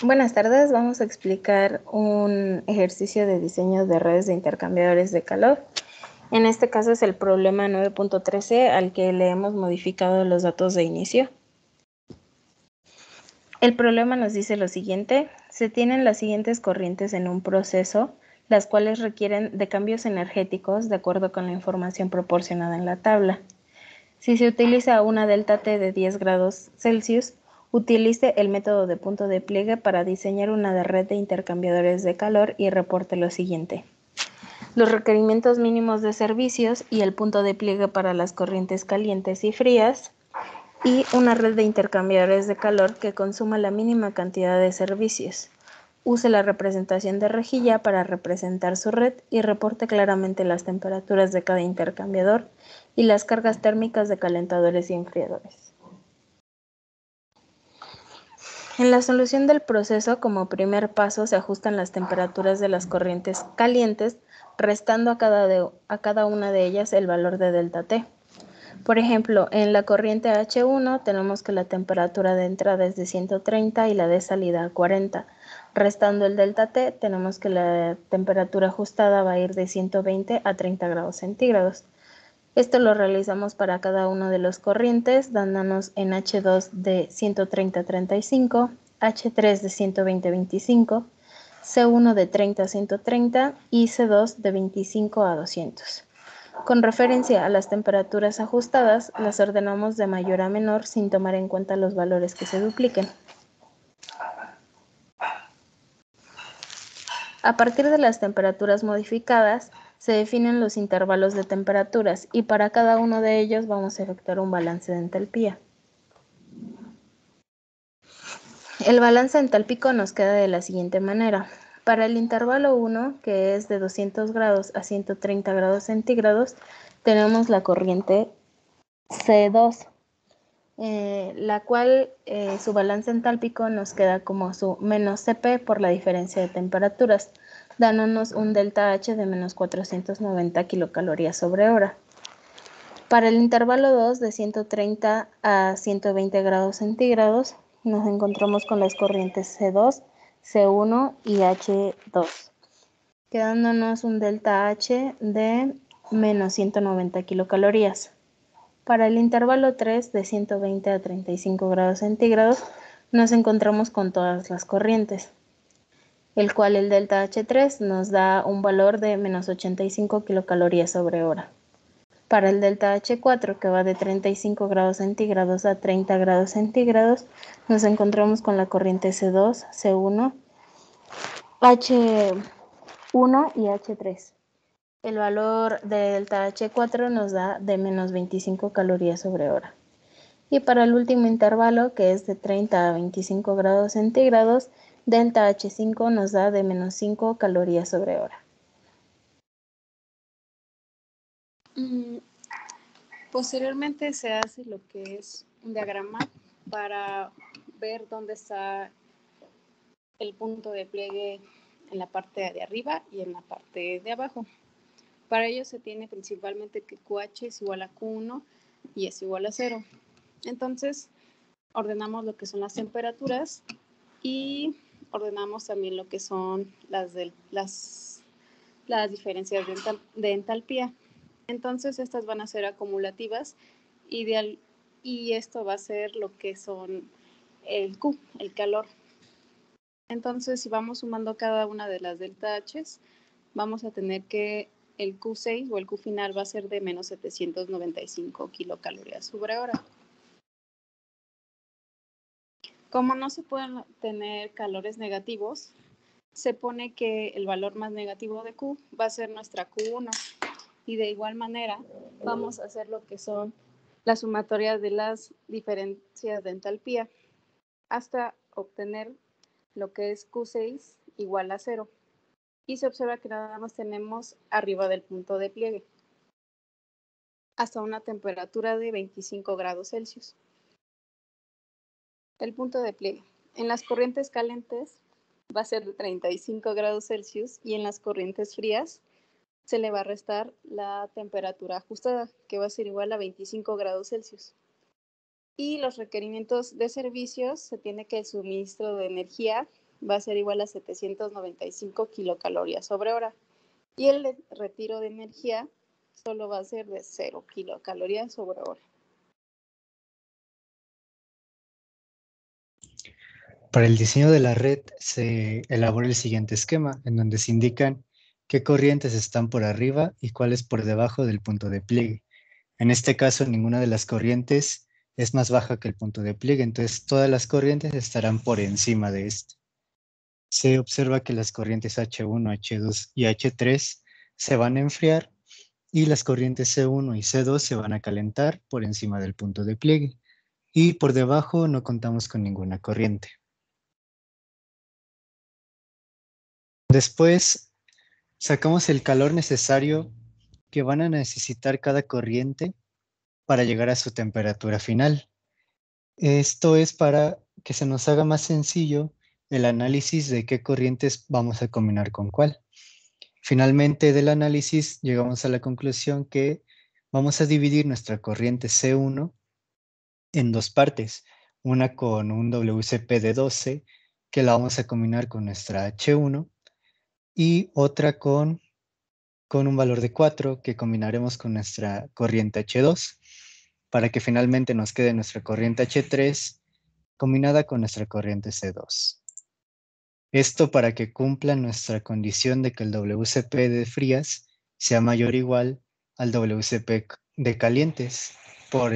Buenas tardes, vamos a explicar un ejercicio de diseño de redes de intercambiadores de calor. En este caso es el problema 9.13 al que le hemos modificado los datos de inicio. El problema nos dice lo siguiente: se tienen las siguientes corrientes en un proceso, las cuales requieren de cambios energéticos de acuerdo con la información proporcionada en la tabla. Si se utiliza una delta T de 10 grados Celsius, utilice el método de punto de pliegue para diseñar una red de intercambiadores de calor y reporte lo siguiente: los requerimientos mínimos de servicios y el punto de pliegue para las corrientes calientes y frías, y una red de intercambiadores de calor que consuma la mínima cantidad de servicios. Use la representación de rejilla para representar su red y reporte claramente las temperaturas de cada intercambiador y las cargas térmicas de calentadores y enfriadores. En la solución del proceso, como primer paso, se ajustan las temperaturas de las corrientes calientes, restando a cada una de ellas el valor de delta T. Por ejemplo, en la corriente H1 tenemos que la temperatura de entrada es de 130 y la de salida 40. Restando el delta T, tenemos que la temperatura ajustada va a ir de 120 a 30 grados centígrados. Esto lo realizamos para cada uno de los corrientes, dándonos en H2 de 130 a 35, H3 de 120 a 25, C1 de 30 a 130 y C2 de 25 a 200. Con referencia a las temperaturas ajustadas, las ordenamos de mayor a menor sin tomar en cuenta los valores que se dupliquen. A partir de las temperaturas modificadas, se definen los intervalos de temperaturas y para cada uno de ellos vamos a efectuar un balance de entalpía. El balance entálpico nos queda de la siguiente manera. Para el intervalo 1, que es de 200 grados a 130 grados centígrados, tenemos la corriente C2, la cual su balance entálpico nos queda como su menos Cp por la diferencia de temperaturas, dándonos un delta H de menos 490 kilocalorías sobre hora. Para el intervalo 2, de 130 a 120 grados centígrados, nos encontramos con las corrientes C2, C1 y H2, quedándonos un delta H de menos 190 kilocalorías. Para el intervalo 3, de 120 a 35 grados centígrados, nos encontramos con todas las corrientes, el cual el delta H3 nos da un valor de menos 85 kilocalorías sobre hora. Para el delta H4, que va de 35 grados centígrados a 30 grados centígrados, nos encontramos con la corriente C2, C1, H1 y H3. El valor de delta H4 nos da de menos 25 calorías sobre hora. Y para el último intervalo, que es de 30 a 25 grados centígrados, delta H5 nos da de menos 5 calorías sobre hora. Posteriormente se hace lo que es un diagrama para ver dónde está el punto de pliegue en la parte de arriba y en la parte de abajo. Para ello se tiene principalmente que QH es igual a Q1 y es igual a 0. Entonces ordenamos lo que son las temperaturas y ordenamos también lo que son las diferencias de entalpía. Entonces estas van a ser acumulativas y esto va a ser lo que son el Q, el calor. Entonces si vamos sumando cada una de las delta H's, vamos a tener que el Q6 o el Q final va a ser de menos 795 kilocalorías sobre hora. Como no se pueden tener calores negativos, se pone que el valor más negativo de Q va a ser nuestra Q1. Y de igual manera vamos a hacer lo que son las sumatorias de las diferencias de entalpía hasta obtener lo que es Q6 igual a 0. Y se observa que nada más tenemos arriba del punto de pliegue hasta una temperatura de 25 grados Celsius. El punto de pliegue. En las corrientes calientes va a ser de 35 grados Celsius y en las corrientes frías se le va a restar la temperatura ajustada, que va a ser igual a 25 grados Celsius. Y los requerimientos de servicios, se tiene que el suministro de energía va a ser igual a 795 kilocalorías sobre hora. Y el retiro de energía solo va a ser de 0 kilocalorías sobre hora. Para el diseño de la red se elabora el siguiente esquema, en donde se indican qué corrientes están por arriba y cuáles por debajo del punto de pliegue. En este caso, ninguna de las corrientes es más baja que el punto de pliegue, entonces todas las corrientes estarán por encima de este. Se observa que las corrientes H1, H2 y H3 se van a enfriar y las corrientes C1 y C2 se van a calentar por encima del punto de pliegue. Y por debajo no contamos con ninguna corriente. Después sacamos el calor necesario que van a necesitar cada corriente para llegar a su temperatura final. Esto es para que se nos haga más sencillo el análisis de qué corrientes vamos a combinar con cuál. Finalmente, del análisis llegamos a la conclusión que vamos a dividir nuestra corriente C1 en dos partes, una con un WCP de 12, que la vamos a combinar con nuestra H1, y otra con un valor de 4 que combinaremos con nuestra corriente H2, para que finalmente nos quede nuestra corriente H3 combinada con nuestra corriente C2. Esto para que cumpla nuestra condición de que el WCP de frías sea mayor o igual al WCP de calientes por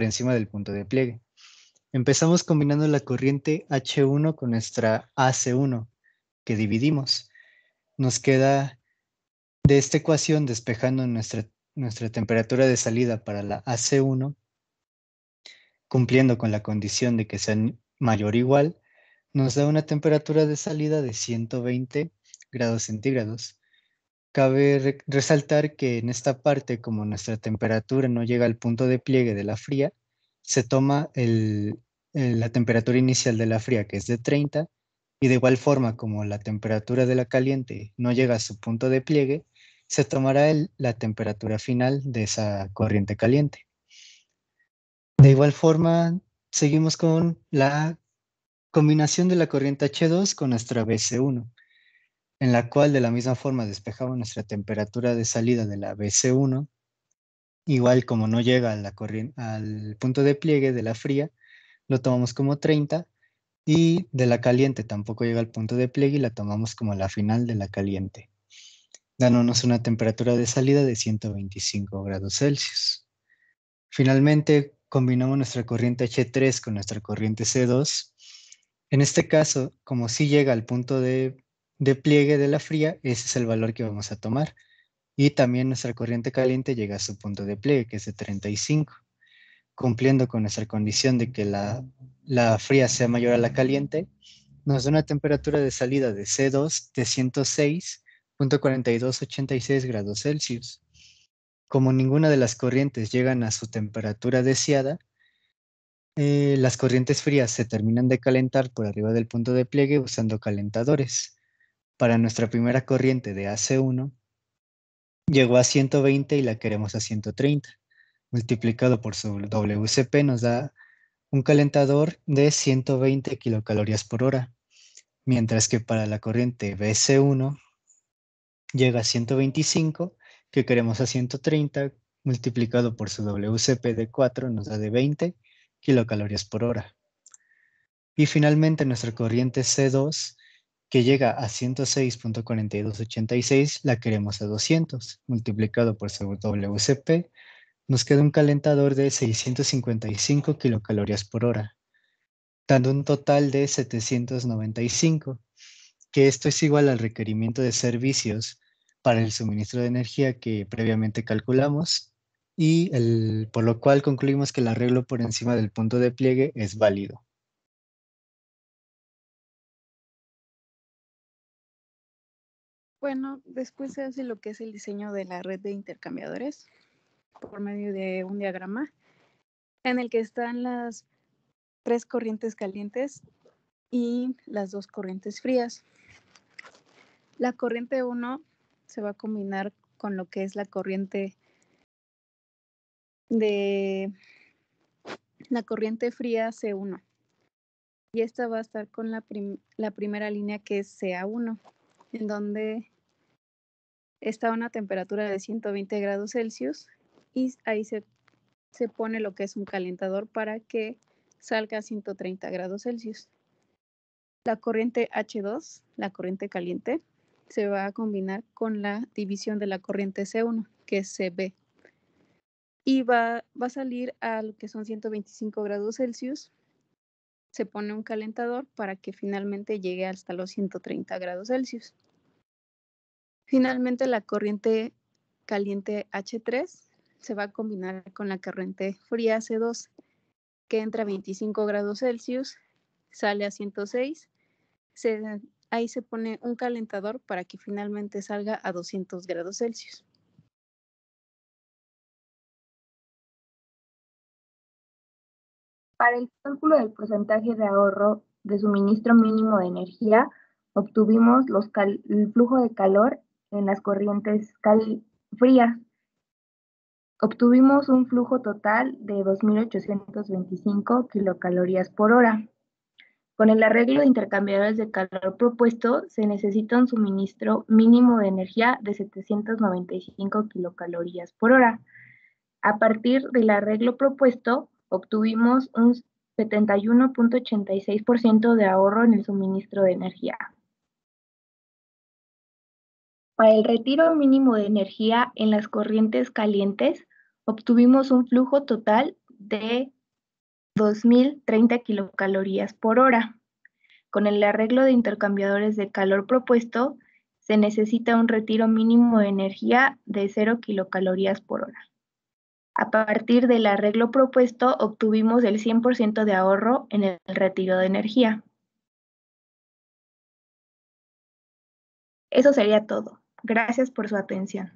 encima del punto de pliegue. Empezamos combinando la corriente H1 con nuestra AC1 que dividimos. Nos queda de esta ecuación, despejando nuestra temperatura de salida para la AC1, cumpliendo con la condición de que sea mayor o igual, nos da una temperatura de salida de 120 grados centígrados. Cabe resaltar que en esta parte, como nuestra temperatura no llega al punto de pliegue de la fría, se toma la temperatura inicial de la fría, que es de 30, y de igual forma como la temperatura de la caliente no llega a su punto de pliegue, se tomará la temperatura final de esa corriente caliente. De igual forma, seguimos con la combinación de la corriente H2 con nuestra BC1, en la cual de la misma forma despejamos nuestra temperatura de salida de la BC1, igual como no llega a al punto de pliegue de la fría, lo tomamos como 30, y de la caliente tampoco llega al punto de pliegue y la tomamos como la final de la caliente, dándonos una temperatura de salida de 125 grados Celsius. Finalmente, combinamos nuestra corriente H3 con nuestra corriente C2. En este caso, como sí llega al punto de pliegue de la fría, ese es el valor que vamos a tomar. Y también nuestra corriente caliente llega a su punto de pliegue, que es de 35, cumpliendo con nuestra condición de que la fría sea mayor a la caliente, nos da una temperatura de salida de C2 de 106.4286 grados Celsius. Como ninguna de las corrientes llegan a su temperatura deseada, las corrientes frías se terminan de calentar por arriba del punto de pliegue usando calentadores. Para nuestra primera corriente de AC1, llegó a 120 y la queremos a 130. Multiplicado por su WCP nos da un calentador de 120 kilocalorías por hora, mientras que para la corriente BC1 llega a 125, que queremos a 130, multiplicado por su WCP de 4 nos da de 20 kilocalorías por hora. Y finalmente nuestra corriente C2, que llega a 106.4286, la queremos a 200, multiplicado por su WCP, nos queda un calentador de 655 kilocalorías por hora, dando un total de 795, que esto es igual al requerimiento de servicios para el suministro de energía que previamente calculamos, y por lo cual concluimos que el arreglo por encima del punto de pliegue es válido. Bueno, después se hace lo que es el diseño de la red de intercambiadores por medio de un diagrama en el que están las 3 corrientes calientes y las 2 corrientes frías. La corriente 1 se va a combinar con lo que es la corriente fría C1. y esta va a estar con la primera línea, que es CA1, en donde está a una temperatura de 120 grados Celsius y ahí se pone lo que es un calentador para que salga a 130 grados Celsius. La corriente H2, la corriente caliente, se va a combinar con la división de la corriente C1, que es CB. Y va a salir a lo que son 125 grados Celsius. Se pone un calentador para que finalmente llegue hasta los 130 grados Celsius. Finalmente, la corriente caliente H3 se va a combinar con la corriente fría C2, que entra a 25 grados Celsius, sale a 106. Ahí se pone un calentador para que finalmente salga a 200 grados Celsius. Para el cálculo del porcentaje de ahorro de suministro mínimo de energía, obtuvimos el flujo de calor en las corrientes frías. Obtuvimos un flujo total de 2.825 kilocalorías por hora. Con el arreglo de intercambiadores de calor propuesto, se necesita un suministro mínimo de energía de 795 kilocalorías por hora. A partir del arreglo propuesto, obtuvimos un 71.86% de ahorro en el suministro de energía. Para el retiro mínimo de energía en las corrientes calientes, obtuvimos un flujo total de 2.030 kilocalorías por hora. Con el arreglo de intercambiadores de calor propuesto, se necesita un retiro mínimo de energía de 0 kilocalorías por hora. A partir del arreglo propuesto, obtuvimos el 100% de ahorro en el retiro de energía. Eso sería todo. Gracias por su atención.